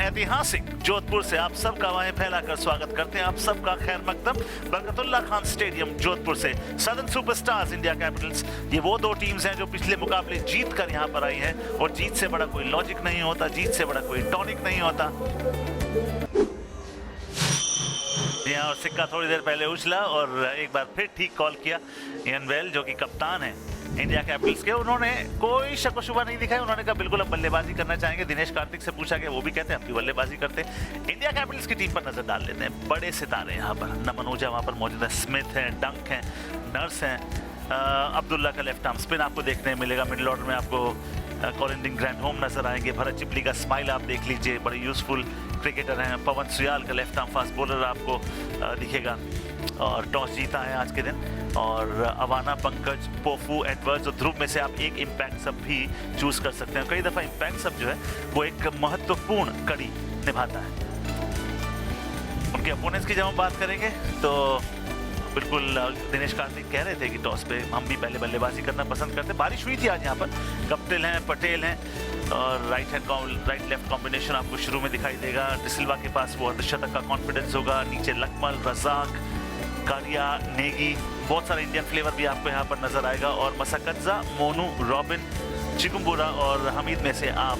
ऐतिहासिक जोधपुर से आप सबका हवाएं फैलाकर स्वागत करते हैं। आप सबका खैर मकदम बरकतुल्लाह खान स्टेडियम जोधपुर से। सदर्न सुपरस्टार्स इंडिया कैपिटल्स, ये वो दो टीम्स हैं जो पिछले मुकाबले जीत कर यहाँ पर आई हैं, और जीत से बड़ा कोई लॉजिक नहीं होता, जीत से बड़ा कोई टॉनिक नहीं होता। और सिक्का थोड़ी देर पहले उछला और एक बार फिर ठीक कॉल किया इयन बेल, जो कि कप्तान है इंडिया कैपिटल्स के। उन्होंने कोई शक व शुबा नहीं दिखाया, उन्होंने कहा बिल्कुल हम बल्लेबाजी करना चाहेंगे। दिनेश कार्तिक से पूछा गया, वो भी कहते हैं हम भी बल्लेबाजी करते हैं। इंडिया कैपिटल्स की टीम पर नजर डाल लेते हैं। बड़े सितारे यहाँ पर, नमन ओझा वहाँ पर मौजूद है, स्मिथ है, डंक है, नर्स हैं, अब्दुल्ला का लेफ्ट आर्म स्पिन आपको देखने मिलेगा। मिडिल ऑर्डर में आपको कॉलिन ग्रैंडहोम नजर आएंगे। भरत चिपली का स्माइल आप देख लीजिए, बड़े यूजफुल क्रिकेटर हैं। पवन सुयाल का लेफ्ट आर्म फास्ट बॉलर आपको दिखेगा, और टॉस जीता है आज के दिन। और अवाना, पंकज, पोफू, एडवर्ड्स और ध्रुव में से आप एक इम्पैक्ट सब भी चूज कर सकते हैं। कई दफा इम्पैक्ट सब जो है वो एक महत्वपूर्ण कड़ी निभाता है। उनके अपोनेंट्स की जब हम बात करेंगे तो बिल्कुल दिनेश कार्तिक कह रहे थे कि टॉस पे हम भी पहले बल्लेबाजी करना पसंद करते। बारिश हुई थी आज यहाँ पर। कप्टिल हैं, पटेल हैं, और राइट लेफ्ट कॉम्बिनेशन आपको शुरू में दिखाई देगा। डिसिल्वा के पास वो अर्धशतक का कॉन्फिडेंस होगा। नीचे लकमल, रजाक, कारिया, नेगी, बहुत सारे इंडियन फ्लेवर भी आपको यहाँ पर नजर आएगा। और मसाकत्जा, मोनू, रॉबिन, चिकुम्बुरा और हमीद में से आप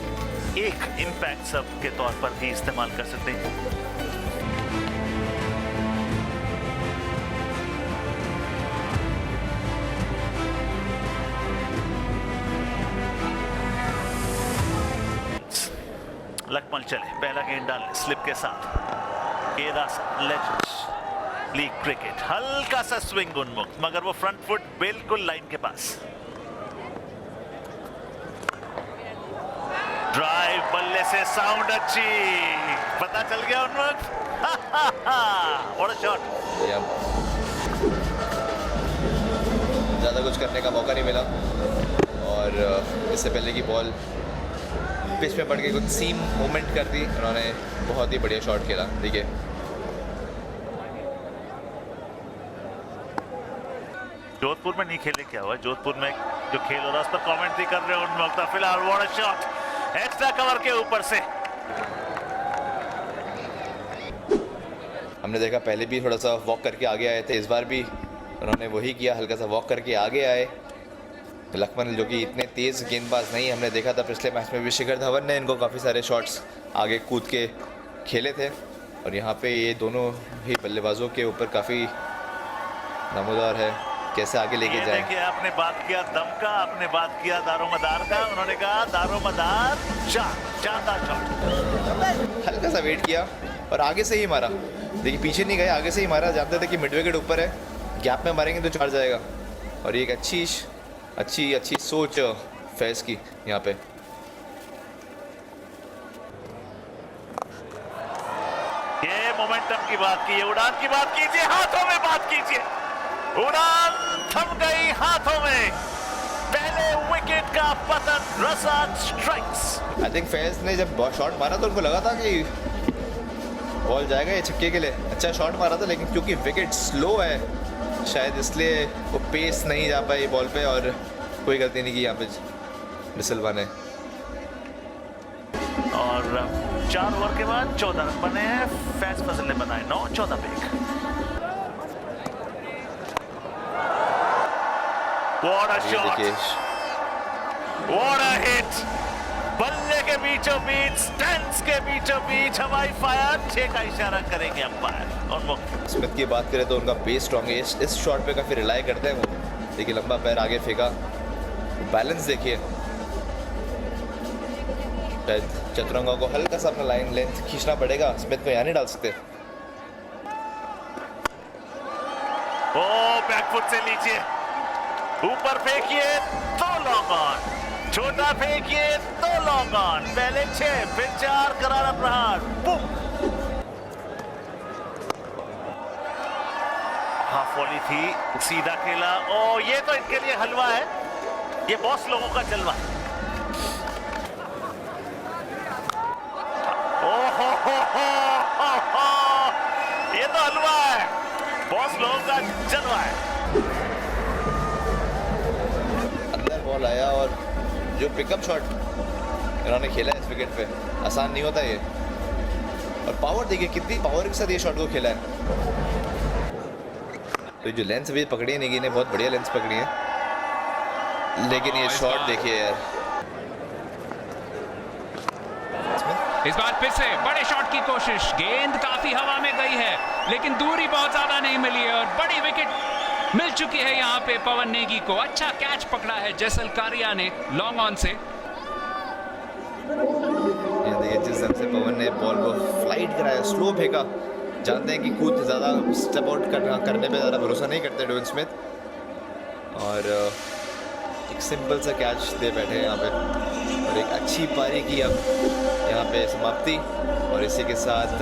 एक इम्पैक्ट सब के तौर पर भी इस्तेमाल कर सकते हैं। लकमल चले, पहला गेंद डाले स्लिप के साथ। लेजेंड्स लीग क्रिकेट, हल्का सा स्विंग उन्मुक्त, मगर वो फ्रंट फुट बिल्कुल लाइन के पास। ड्राइव, बल्ले से साउंड अच्छी, पता चल गया उन्मुक्त। What a shot. ज़्यादा कुछ करने का मौका नहीं मिला, और इससे पहले की बॉल पिच में पड़ के कुछ सीम मूवमेंट कर दी उन्होंने। बहुत ही बढ़िया शॉट खेला। देखिए जोधपुर में नहीं खेले, क्या हुआ जोधपुर में जो खेल हो रहा है उस पर कमेंट्री कर रहे हैं उन वक्त। फिलहाल what a shot, extra cover के ऊपर से। हमने देखा पहले भी थोड़ा सा वॉक करके आगे आए थे, इस बार भी उन्होंने वही किया, हल्का सा वॉक करके आगे आए। लक्ष्मण जो कि इतने तेज़ गेंदबाज नहीं, हमने देखा था पिछले मैच में भी शिखर धवन ने इनको काफ़ी सारे शॉट्स आगे कूद के खेले थे, और यहाँ पे ये दोनों ही बल्लेबाजों के ऊपर काफ़ी नमूदार है कैसे आगे लेके जाए। देखिए, आपने बात किया दम का, आपने बात किया दारोमदार का, उन्होंने कहा दारोमदार शानदार शॉट। हल्का सा वेट किया और आगे से ही मारा। देखिए पीछे नहीं गए, आगे से ही मारा। जानते थे कि मिड विकेट ऊपर है, गैप में मारेंगे तो 4 जाएगा। और ये एक अच्छी सोच फैज की यहाँ पे। ये मोमेंटम की बात की, उड़ान की बात कीजिए, हाथों में बात कीजिए। उड़ान थम गई हाथों में, पहले विकेट का पतन, Razzaq strikes. I think Faiz ने जब शॉट मारा तो उनको लगा था कि बॉल जाएगा ये छक्के के लिए। अच्छा शॉट मारा था, लेकिन क्योंकि विकेट स्लो है शायद इसलिए वो पेस नहीं जा पाई बॉल पे, और कोई गलती नहीं की यहाँ पे डिसिल्वा ने। और 4 ओवर के बाद 14 रन बने हैं। फैज फजल ने बनाए 9, 14 पे 1। What a shot! What a hit! बल्ले के बीचों बीच, स्टैंड्स के बीचों बीच हवाई फायर, 6 का इशारा करेंगे अंपायर। और मुक्त। स्मिथ की बात करें तो उनका बेस स्ट्रॉन्ग है, इस शॉट पे काफ़ी रिलाई करते हैं वो। देखिए लंबा पैर आगे फेंका, बैलेंस देखिए। शायद चतुरंगा को हल्का सा अपना लाइन लेंथ खींचना पड़ेगा, स्मिथ को यहाँ नहीं डाल सकते। ओ बैकफुट से लीजिए, ऊपर फेंकिए तो लॉन्ग ऑन, छोटा फेंकिए तो लॉन्ग ऑन। पहले 6 फिर 4, करारा प्रहार, बूम। हाफ वॉली थी, सीधा खेला। ओ ये तो इनके लिए हलवा है, ये बॉस लोगों का जलवा है। हो, ये तो हलवा है, बॉस लोगों का जलवा है। अंदर बॉल आया, और जो पिकअप शॉट इन्होंने खेला है इस विकेट पे, आसान नहीं होता ये। और पावर देखिए, कितनी पावर के साथ ये शॉट को खेला है। तो जो लेंस अभी पकड़ी है निकी ने, बहुत बढ़िया लेंस पकड़ी है, लेकिन ये शॉट देखिए यार। इस बार फिर से बड़े शॉट की कोशिश, गेंद काफी हवा में गई है लेकिन दूरी बहुत ज्यादा नहीं मिली है और बड़ी विकेट मिल चुकी है यहाँ पे पवन नेगी को। अच्छा कैच पकड़ा है जैसलकारिया ने लॉन्ग ऑन से। देखिए जिस ढंग से पवन ने बॉल को फ्लाइट कराया, स्लो फेंका। जानते हैं कि खुद ज़्यादा स्टेप आउट करने पे ज़्यादा भरोसा नहीं करते डोन स्मिथ, और एक सिंपल सा कैच दे बैठे हैं यहाँ पे और एक अच्छी पारी की अब यहाँ पे समाप्ति। और इसी के साथ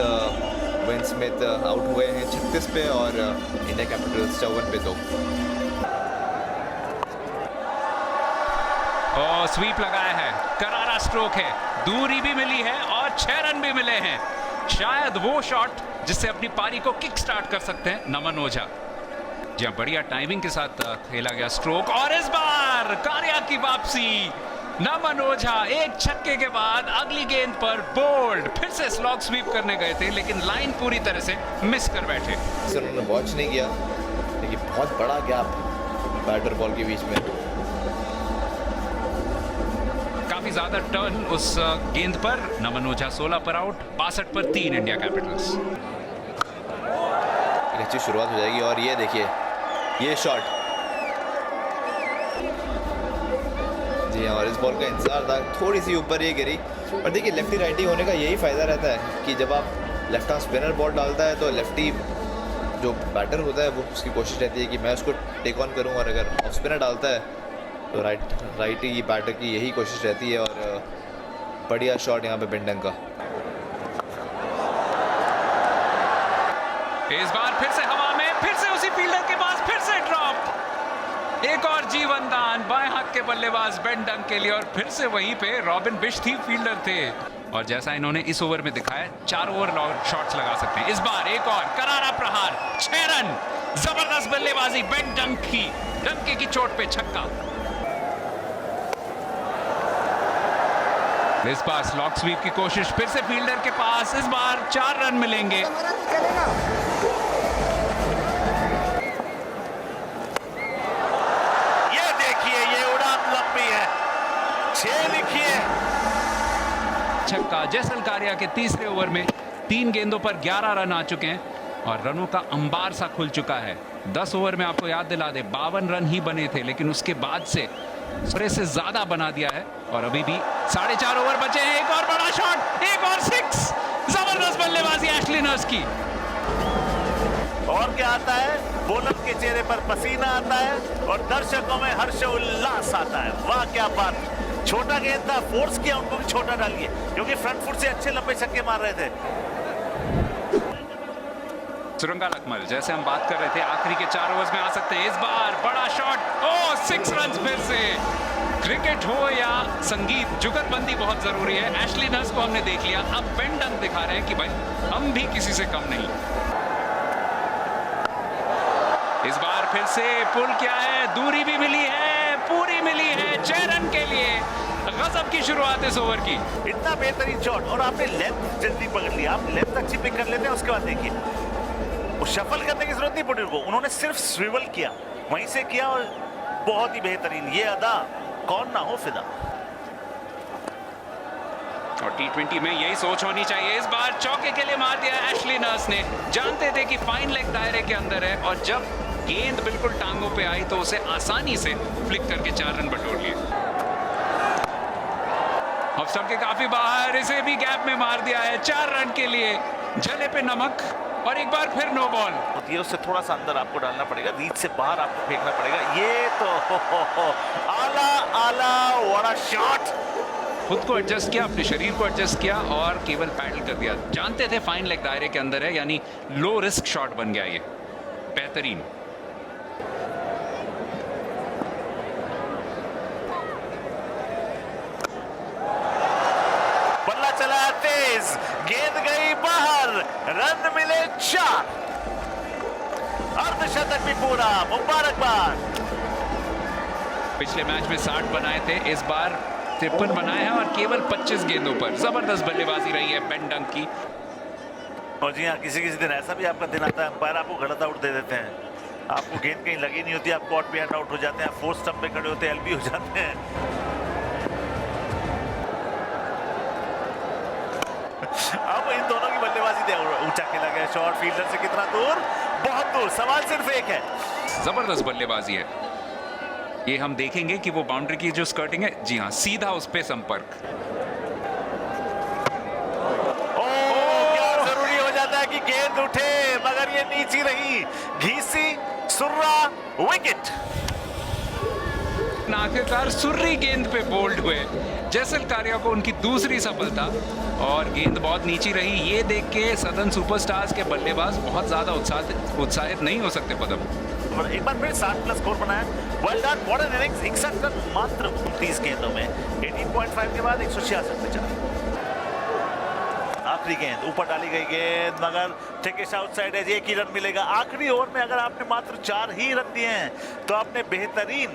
डोन स्मिथ आउट हुए हैं 36 पे और इंडिया कैपिटल्स 54 पे 2। स्वीप लगाया है, करारा स्ट्रोक है, दूरी भी मिली है और 6 रन भी मिले हैं। शायद वो शॉट जिससे अपनी पारी को किक स्टार्ट कर सकते हैं नमन ओझा। जहां बढ़िया टाइमिंग के साथ खेला गया स्ट्रोक और इस बार कार्या की वापसी। नमन ओझा एक छक्के के बाद अगली गेंद पर बोल्ड, फिर से स्लॉग स्वीप करने गए थे लेकिन लाइन पूरी तरह से मिस कर बैठे। सर उन्होंने वॉच नहीं किया, लेकिन बहुत बड़ा गैप बैटर बॉल के बीच में। काफी ज्यादा टर्न उस गेंद पर। नमन ओझा 16 पर आउट, 62 पर 3 इंडिया कैपिटल्स। एक अच्छी शुरुआत हो जाएगी और ये देखिए ये शॉट जी हाँ, और इस बॉल का इंतजार था, थोड़ी सी ऊपर ये गिरी। और देखिए लेफ्टी राइटी होने का यही फ़ायदा रहता है कि जब आप लेफ्ट आर्म स्पिनर बॉल डालता है तो लेफ्टी जो बैटर होता है वो उसकी कोशिश रहती है कि मैं उसको टेक ऑन करूं, और अगर ऑफ स्पिनर डालता है तो राइटी बैटर की यही कोशिश रहती है। और बढ़िया शॉट यहाँ पे बेंडन का। इस बार फिर से हवा में, फिर से उसी फील्डर के पास, फिर से ड्रॉप। एक और जीवन दान बाएं हाथ के बल्लेबाज बेंडन के लिए और फिर से वहीं पे रॉबिन बिश्नोई फील्डर थे। और जैसा इन्होंने इस ओवर में दिखाया, 4 ओवर शॉट्स लगा सकते हैं। इस बार एक और करारा प्रहार, 6 रन, जबरदस्त बल्लेबाजी बेंडन की, डंके की चोट पे छक्का। इस बार स्लॉग स्वीप की कोशिश, फिर से फील्डर के पास, इस बार 4 रन मिलेंगे। ये देखिए ये उड़ान लंबी है, 6 लिखिए। छक्का जैसलकारिया के तीसरे ओवर में 3 गेंदों पर 11 रन आ चुके हैं और रनों का अंबार सा खुल चुका है। 10 ओवर में आपको याद दिला दे 52 रन ही बने थे, लेकिन उसके बाद से स्प्रे से ज्यादा बना दिया है और अभी भी 4.5 ओवर बचे हैं। एक और बड़ा शॉट, एक और 6, जबरदस्त बल्लेबाजी एशली नर्स की। और क्या आता है, बॉलर के चेहरे पर पसीना आता है और दर्शकों में हर्ष उल्लास आता है। वाह क्या बात, छोटा गेंद था, फोर्स किया उनको भी छोटा डालिए, क्योंकि फ्रंट फुट से अच्छे लंबे छक्के मार रहे थे। सुरंगा लकमल, जैसे हम बात कर रहे थे, आखिरी के 4 ओवर्स में आ सकते हैं। इस बार बड़ा शॉट, 6 रन फिर से। क्रिकेट हो या संगीत, जुगलबंदी बहुत जरूरी है। एशली नर्स को हमने देख लिया, अब बेंडन दिखा रहे हैं कि भाई हम भी किसी से कम नहीं। इस बार फिर से पुल क्या है, दूरी भी मिली है, पूरी मिली है 6 रन के लिए। गजब की शुरुआत इस ओवर की। इतना बेहतरीन शॉट और आपने लेंथ जल्दी पकड़ लिया। आप लेंथ अच्छी पिक कर लेते हैं, उसके बाद देखिए वो शफल करने की जरूरत नहीं पड़ी उनको, उन्होंने सिर्फ स्विवल किया, वहीं से किया और बहुत ही बेहतरीन। ये अदा कौन ना हो फिदा। और T20 में यही सोच होनी चाहिए। इस बार चौके के लिए मार दिया एशली नर्स ने। जानते थे कि फाइन लेग दायरे के अंदर है और जब गेंद बिल्कुल टांगों पे आई तो उसे आसानी से फ्लिक करके 4 रन बटोर लिए। अब स्टंप के काफी बाहर, इसे भी गैप में मार दिया है 4 रन के लिए। जले पे नमक और एक बार फिर नो बॉल। ये उससे थोड़ा सा अंदर आपको डालना पड़ेगा, रीच से बाहर आपको फेंकना पड़ेगा। ये तो आला आला व्हाट अ शॉट। खुद को एडजस्ट किया, अपने शरीर को एडजस्ट किया और केवल पैडल कर दिया। जानते थे फाइन लेग दायरे के अंदर है, यानी लो रिस्क शॉट बन गया ये। बेहतरीन। बल्ला चला तेज, गेंद गई बाहर, रन मिले 4, अर्धशतक भी पूरा, मुबारकबाद। पिछले मैच में 60 बनाए थे, इस बार 53 बनाए हैं और केवल 25 गेंदों पर। जबरदस्त बल्लेबाजी रही है बेंडन की। और जी हाँ, किसी किसी दिन ऐसा भी आपका दिन आता है, अंपायर आपको गलत आउट दे देते हैं, आपको गेंद कहीं लगी नहीं होती, आप कॉट बिहाइंड आउट हो जाते हैं, फोर्थ स्टंप पे खड़े होते हैं, एलबी हो जाते हैं। अब इन दोनों की बल्लेबाजी दे, ऊंचा खेला गया शॉट, फील्डर से कितना दूर, बहुत दूर, सवाल सिर्फ एक है। जबरदस्त बल्लेबाजी है। ये हम देखेंगे कि वो बाउंड्री की जो स्कर्टिंग है, जी हाँ, सीधा उस पे संपर्क। कि गेंद उठे मगर ये नीची रही, घीसी सुर्रा, विकेट। आखिरकार सुर्री गेंद पे बोल्ड हुए जैसलकारिया को उनकी दूसरी सफलता, और गेंद बहुत नीची रही। ये देख के सदर्न सुपरस्टार्स के बल्लेबाज बहुत ज्यादा उत्साहित नहीं हो सकते पदम। एक बार फिर 60+ स्कोर बनाया, well done, what an innings. 61 run मात्र 29 गेंदों में, 18.5 के बाद 166 पे चला। आखिरी गेंद ऊपर डाली गई गेंद, मगर टेकिश आउटसाइड एज, एक ही रन मिलेगा। आखिरी ओवर में अगर आपने मात्र 4 ही रन दिए हैं तो आपने बेहतरीन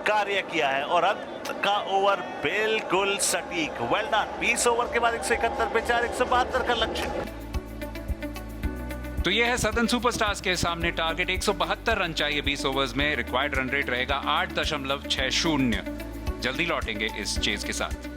कार्य किया है, और अंत का ओवर बिल्कुल सटीक। Well done. 20 ओवर के बाद 171 पे 4, 172 का लक्ष्य। तो यह है सदर्न सुपरस्टार्स के सामने टारगेट। 172 रन चाहिए 20 ओवर्स में। रिक्वायर्ड रन रेट रहेगा 8.60। जल्दी लौटेंगे इस चेज के साथ।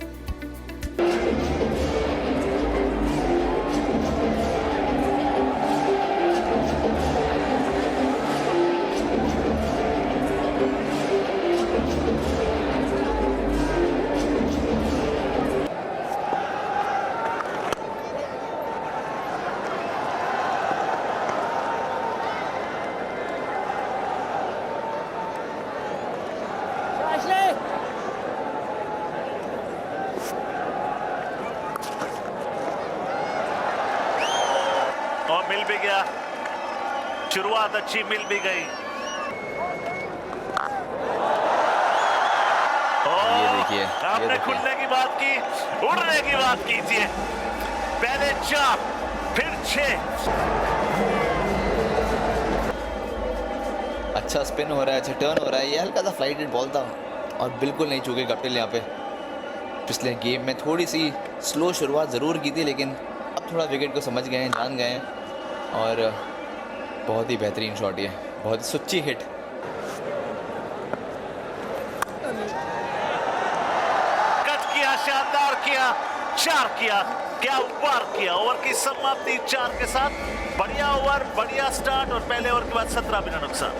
और मिल भी गया, शुरुआत अच्छी मिल भी गई। ये देखिए, आपने खुलने की बात की, उड़ने की बात कीजिए। पहले 4 फिर 6। अच्छा स्पिन हो रहा है, अच्छा टर्न हो रहा है। ये हल्का सा फ्लाइटेड बॉल था और बिल्कुल नहीं चूके कपिल यहाँ पे। पिछले गेम में थोड़ी सी स्लो शुरुआत ज़रूर की थी, लेकिन अब थोड़ा विकेट को समझ गए हैं, जान गए हैं, और बहुत ही बेहतरीन शॉट ये, बहुत ही सुच्ची हिट। कट किया, शानदार किया, 4 किया, क्या वार किया। ओवर की समाप्ति 4 के साथ। बढ़िया ओवर, बढ़िया स्टार्ट, और पहले ओवर के बाद 17 बिना नुकसान।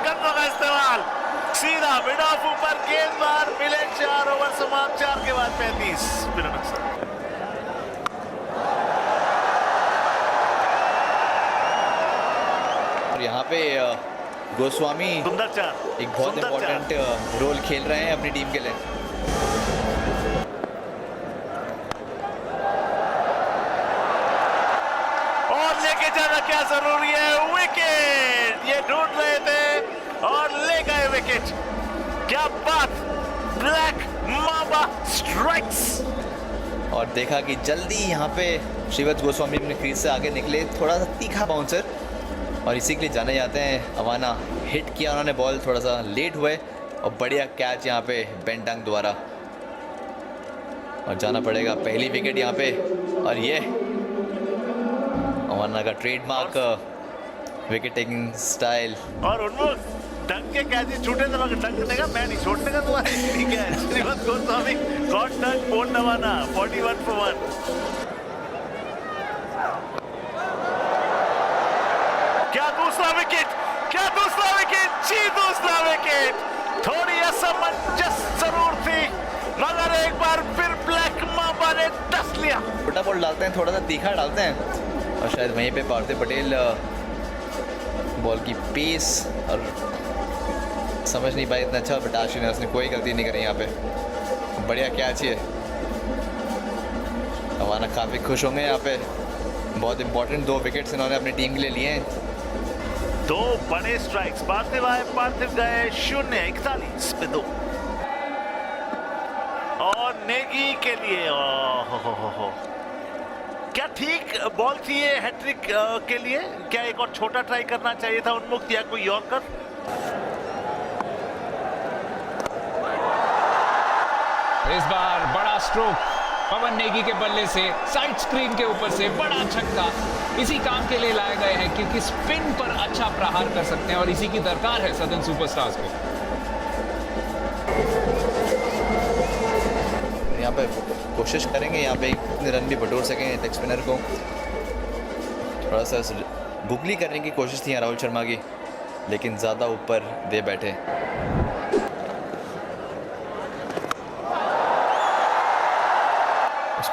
गंदों का इस्तेमाल, सीधा मिड ऑफ ऊपर, गेंदबार मिले 4, ओवर समाप्त 4 के बाद 35 बिना नुकसान। और यहाँ पे गोस्वामी सुंदर 4 एक बहुत इंपॉर्टेंट रोल खेल रहे हैं अपनी टीम के लिए। और लेके जाना क्या जरूरी है, विकेट। ये ढूंढ रहे थे और ले गए विकेट। क्या बात, ब्लैक मांबा स्ट्राइक्स। और देखा कि जल्दी यहाँ पे श्रीवत्स गोस्वामी अपने क्रीज से आगे निकले, थोड़ा सा तीखा बाउंसर, और इसी के लिए जाने जाते हैं। अवाना हिट किया उन्होंने बॉल, थोड़ा सा लेट हुए, और बढ़िया कैच यहाँ पे बेंटंग द्वारा, और जाना पड़ेगा पहली विकेट यहाँ पे। और ये अवाना का ट्रेडमार्क विकेट टेकिंग स्टाइल। और उन्होंने डंक के कैच छूटे थे, मगर डंक देगा, मैं नहीं छोड़ने का तुम्हारे। ठीक है, श्रीवत्स गोस्वामी गॉट डंक, बोल्ड अवाना 41 for 1। क्या दूसरा विकेट, क्या दूसरा विकेट, जी दूसरा विकेट। थोड़ी असमंजस जरूर थी, मगर एक बार फिर ब्लैक मांबा ने डस लिया। छोटा बॉल डालते हैं, थोड़ा सा तीखा डालते हैं, और शायद वहीं पे पार्थिव पटेल बॉल की पेस और समझ नहीं पाए इतना अच्छा, बट आशीष ने उसने कोई गलती नहीं करी यहाँ पे। बढ़िया कैच है, अवाना काफ़ी खुश होंगे यहाँ पे। बहुत इंपॉर्टेंट 2 विकेट्स इन्होंने अपनी टीम के लिए लिए हैं। 2 बड़े स्ट्राइक्स, पार्थिव आए, पार्थिव गए, 0, 41 पे 2। और नेगी के लिए हो। क्या ठीक बॉल थी ये हैट्रिक के लिए? क्या एक और छोटा ट्राई करना चाहिए था उन्मुक्त, या कोई यॉर्कर? इस बार बड़ा स्ट्रोक पवन नेगी के बल्ले से साइड स्क्रीन के ऊपर से बड़ा छक्का इसी काम के लिए लाए गए हैं क्योंकि स्पिन पर अच्छा प्रहार कर सकते हैं और इसी की दरकार है सदर्न सुपरस्टार्स को। यहाँ पे कोशिश करेंगे यहाँ पे इतने रन भी बटोर सकें लेग स्पिनर को। थोड़ा सा गुगली करने की कोशिश थी राहुल शर्मा की, लेकिन ज़्यादा ऊपर दे बैठे।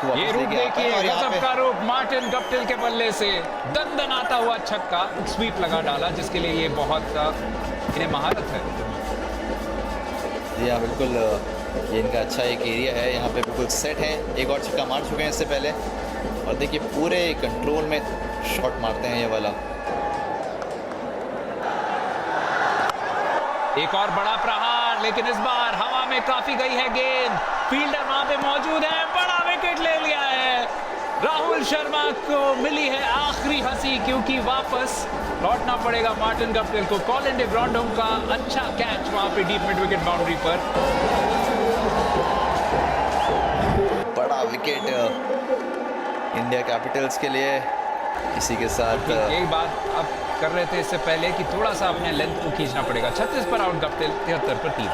ये रूप देखिए, गजब का रूप मार्टिन गप्टिल के बल्ले से दंदनाता हुआ छक्का, स्वीप लगा डाला जिसके लिए ये बहुत इन्हें महारत है। जी हाँ बिल्कुल, ये इनका अच्छा एक एरिया है, यहाँ पे बिल्कुल सेट है। एक और छक्का मार चुके हैं इससे पहले और देखिए पूरे कंट्रोल में शॉट मारते हैं ये वाला। एक और बड़ा प्रहार, लेकिन इस बार हवा में काफी गई है गेंद, फील्डर वहां पे मौजूद है, बड़ा विकेट ले लिया है। राहुल शर्मा को मिली है आखिरी हंसी क्योंकि वापस लौटना पड़ेगा मार्टिन गप्टिल को। कॉलिन डे ग्रांडहोम का अच्छा कैच वहां पे डीप मिड विकेट बाउंड्री पर, बड़ा विकेट इंडिया कैपिटल्स के लिए। इसी के साथ एक बात अब कर रहे थे इससे पहले कि थोड़ा सा अपने लेंथ को खींचना पड़ेगा। 36 पर आउट गप्टिल, 73 पर 3।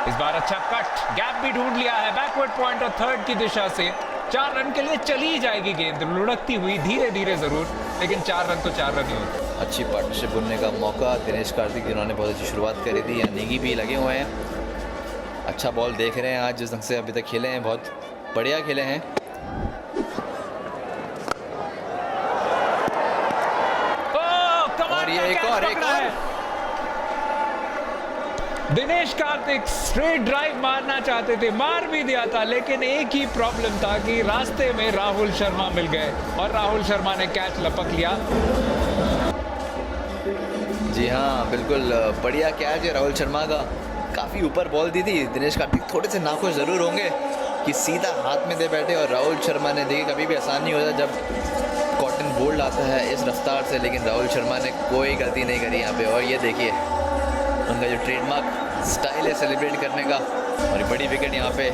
इस बार अच्छा कट, गैप भी ढूंढ लिया है बैकवर्ड पॉइंट और थर्ड की दिशा से 4 रन के लिए चली जाएगी गेंद, लुढ़कती हुई धीरे धीरे जरूर, लेकिन 4 रन तो 4 रन ही होते। अच्छी पार्टनरशिप बुनने का मौका दिनेश कार्तिक जिन्होंने बहुत अच्छी शुरुआत करी थी, या नेगी भी लगे हुए हैं। अच्छा बॉल देख रहे हैं आज, जिस ढंग से अभी तक खेले हैं बहुत बढ़िया खेले हैं। और ये एक और दिनेश कार्तिक स्ट्रेट ड्राइव मारना चाहते थे, मार भी दिया था, लेकिन एक ही प्रॉब्लम था कि रास्ते में राहुल शर्मा मिल गए और राहुल शर्मा ने कैच लपक लिया। जी हाँ बिल्कुल, बढ़िया कैच है राहुल शर्मा का। काफ़ी ऊपर बॉल दी थी, दिनेश कार्तिक थोड़े से नाखुश ज़रूर होंगे कि सीधा हाथ में दे बैठे, और राहुल शर्मा ने देखिए कभी भी आसान नहीं होता जब कॉटन बोल्ड आता है इस रफ्तार से, लेकिन राहुल शर्मा ने कोई गलती नहीं करी यहाँ पे। और ये देखिए उनका जो ट्रेडमार्क स्टाइल है सेलिब्रेट करने का, और बड़ी विकेट यहाँ पे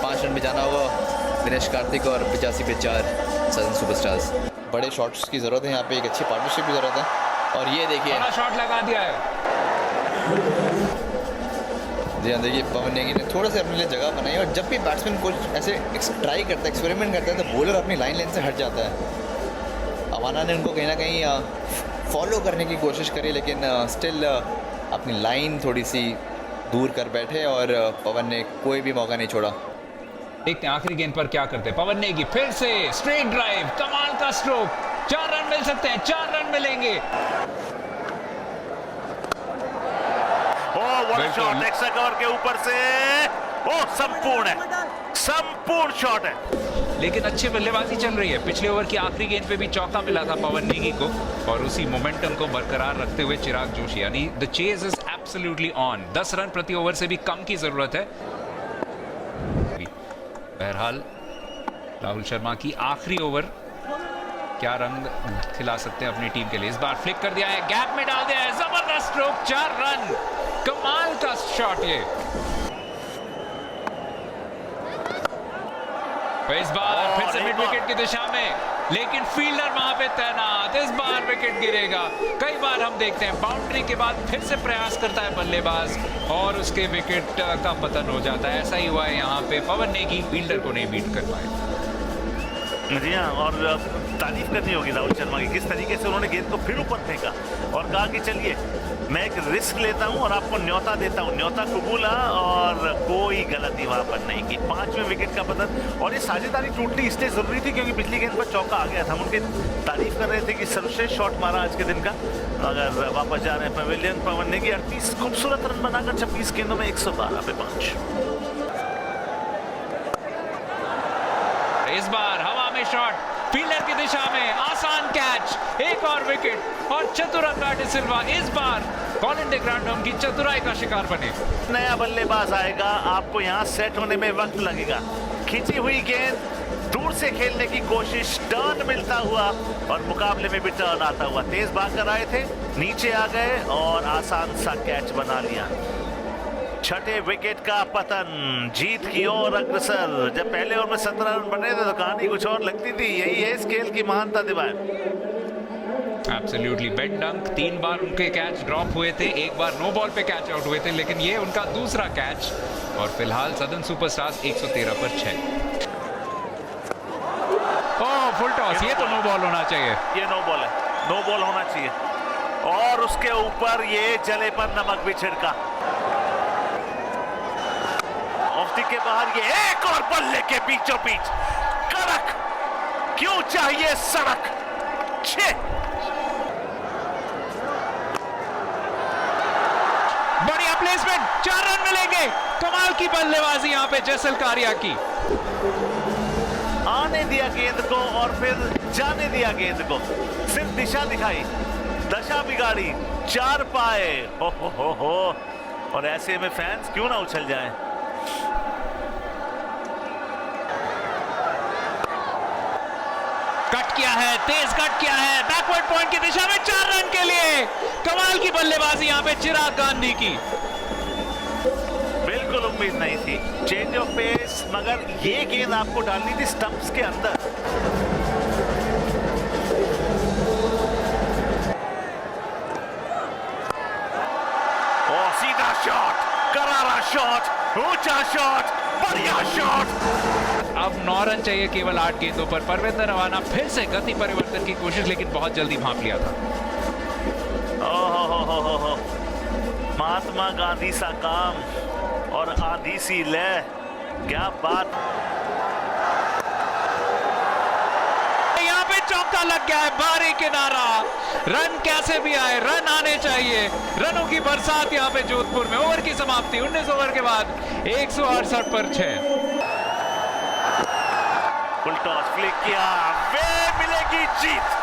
5 रन पे जाना होगा दिनेश कार्तिक और 85 पे 4 सदर्न सुपरस्टार्स। बड़े शॉट्स की ज़रूरत है यहाँ पे, एक अच्छी पार्टनरशिप की ज़रूरत है। और ये देखिए बड़ा शॉट लगा दिया है। जी हाँ, देखिए पवन नेगी ने थोड़ा सा अपने लिए जगह बनाई, और जब भी बैट्समैन कुछ ऐसे ट्राई करता है, एक्सपेरिमेंट करता है, तो बॉलर अपनी लाइन से हट जाता है। अवाना ने उनको कहीं ना कहीं फॉलो करने की कोशिश करी, लेकिन स्टिल अपनी लाइन थोड़ी सी दूर कर बैठे और पवन ने कोई भी मौका नहीं छोड़ा। देखते हैं आखिरी गेंद पर क्या करते हैं पवन नेगी, फिर से स्ट्रेट ड्राइव, कमाल का स्ट्रोक, 4 रन मिल सकते हैं, 4 रन मिलेंगे। शॉट एक्स्ट्रा कवर के ऊपर से, ओ संपूर्ण है, संपूर्ण शॉट है। लेकिन अच्छी बल्लेबाजी चल रही है। पिछले ओवर की आखिरी गेंद पे भी चौका मिला था पवन नेगी को, और उसी मोमेंटम को बरकरार रखते हुए चिराग जोशी, यानी the chase is absolutely on. 10 run प्रति ओवर से भी कम की जरूरत है। बहरहाल राहुल शर्मा की आखिरी ओवर क्या रंग खिला सकते हैं अपनी टीम के लिए। इस बार फ्लिक कर दिया है, गैप में डाल दिया है, जबरदस्त स्ट्रोक, 4 रन, कमाल का शॉट ये। इस बार फिर से मिड विकेट की दिशा में, लेकिन फील्डर वहां पे तैनात, इस बार विकेट गिरेगा। कई बार हम देखते हैं बाउंड्री के बाद फिर से प्रयास करता है बल्लेबाज और उसके विकेट का पतन हो जाता है। ऐसा ही हुआ है यहाँ पे, पवन नेगी फील्डर को नहीं बीट कर पाए। जी हाँ, और तारीफ करनी होगी राहुल शर्मा की, किस तरीके से उन्होंने गेंद को फिर ऊपर फेंका और कहा कि चलिए मैं एक रिस्क लेता हूं और आपको न्योता देता हूं। न्योता कबूला और कोई गलती वहां पर नहीं की। 5वें विकेट का पतन, और ये साझेदारी टूटनी इसलिए जरूरी थी क्योंकि पिछली गेंद पर चौका आ गया था। हम उनकी तारीफ कर रहे थे कि सर्वश्रेष्ठ शॉट मारा आज के दिन का। अगर वापस जा रहे हैं पवेलियन, पवन नेगी 38 खूबसूरत रन बनाकर 26 गेंदों में 112 पे 5। इस बार हवा में शॉट, फील्डर की दिशा में, आसान कैच, एक और विकेट, और चतुरंगा डिसिल्वा इस बार कॉलिन डे ग्रांडहोम की चतुराई का शिकार बने। नया बल्लेबाज आएगा, आपको यहाँ सेट होने में वक्त लगेगा। खींची हुई गेंद दूर से खेलने की कोशिश, टर्न मिलता हुआ और मुकाबले में भी टर्न आता हुआ। तेज भाग कर आए थे, नीचे आ गए और आसान सा कैच बना लिया। छठे विकेट का पतन, जीत की ओर अग्रसर। जब पहले ओवर में 17 रन बने थे तो कहानी कुछ और लगती थी। यही है इस खेल की महानता दिवाए। एब्सोल्युटली बेन डंक 3 बार उनके कैच ड्रॉप हुए थे, 1 बार नो बॉल पे कैच आउट हुए थे, लेकिन ये उनका दूसरा कैच और फिलहाल सदर्न सुपरस्टार्स 113 पर 6। ओह फुल टॉस, ये तो नो बॉल होना चाहिए। ये नो बॉल है, नो बॉल होना चाहिए। और उसके ऊपर ये जले पर नमक भी छिड़का। ऑफ के बाहर ये एक और बल्ले के बीचों बीच कड़क, क्यों चाहिए सड़क। 6 बढ़िया प्लेसमेंट, 4 रन मिलेंगे। कमाल की बल्लेबाजी यहाँ पे जैसल कारिया की। आने दिया गेंद को और फिर जाने दिया गेंद को, सिर्फ दिशा दिखाई, दशा बिगाड़ी, 4 पाए। हो। और ऐसे में फैंस क्यों ना उछल जाएं। कट किया है, तेज कट किया है, बैकवर्ड पॉइंट की दिशा में 4 रन के लिए। कमाल की बल्लेबाजी यहाँ पे चिराग गांधी की। बिल्कुल उम्मीद नहीं थी, चेंज ऑफ पेस, मगर ये गेंद आपको डालनी थी स्टंप्स के अंदर। और सीधा शॉट, करारा शॉट, ऊंचा शॉट, बढ़िया शॉट। अब 9 रन चाहिए केवल 8 गेंदों पर। परवेंद्र रवाना फिर से गति परिवर्तन की कोशिश, लेकिन बहुत जल्दी भांप लिया था। ओहो, महात्मा गांधी सा काम और आधी सी लय, क्या बात। यहाँ पे चौका लग गया है, बारी किनारा। रन कैसे भी आए, रन आने चाहिए। रनों की बरसात यहाँ पे जोधपुर में। ओवर की समाप्ति 19 ओवर के बाद 168 पर 6। फुल टॉस फ्लिक किया, वे मिलेगी जीत।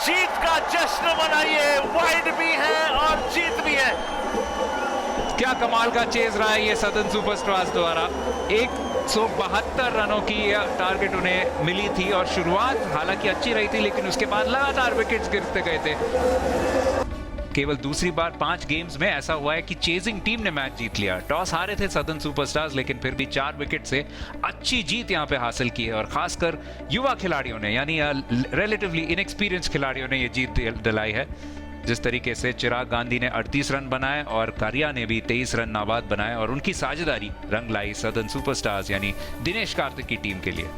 जीत का जश्न मनाइए, वाइड भी है और जीत भी है। क्या कमाल का चेज रहा है ये सदर्न सुपरस्टार्स द्वारा। 172 रनों की टारगेट उन्हें मिली थी और शुरुआत हालांकि अच्छी रही थी, लेकिन उसके बाद लगातार विकेट्स गिरते गए थे। केवल दूसरी बार 5 गेम्स में ऐसा हुआ है कि चेजिंग टीम ने मैच जीत लिया। टॉस हारे थे सदर्न सुपरस्टार्स, लेकिन फिर भी 4 विकेट से अच्छी जीत यहां पे हासिल की है और खासकर युवा खिलाड़ियों ने, यानी रिलेटिवली इनएक्सपीरियंस खिलाड़ियों ने ये जीत दिलाई है। जिस तरीके से चिराग गांधी ने 38 रन बनाए और कारिया ने भी 23 रन नाबाद बनाए और उनकी साझेदारी रंग लाई सदर्न सुपरस्टार्स यानी दिनेश कार्तिक की टीम के लिए।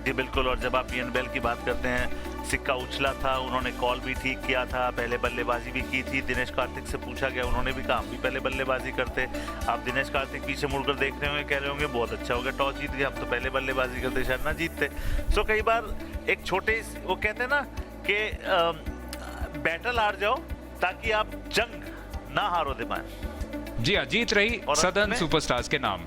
जी बिल्कुल। और जब आप इयन बेल की बात करते हैं, सिक्का उछला था, उन्होंने कॉल भी ठीक किया था, पहले बल्लेबाजी भी की थी। दिनेश कार्तिक से पूछा गया, उन्होंने भी कहा हम भी पहले बल्लेबाजी करते। आप दिनेश कार्तिक पीछे मुड़कर देख रहे होंगे, कह रहे होंगे बहुत अच्छा हो गया, टॉस जीत गया, हम तो पहले बल्लेबाजी करते, शायद ना जीतते। सो कई बार एक छोटे, वो कहते हैं ना कि बैटल हार जाओ ताकि आप जंग ना हारो दिमाग। जी हाँ, जीत रही सदर्न सुपरस्टार्स के नाम।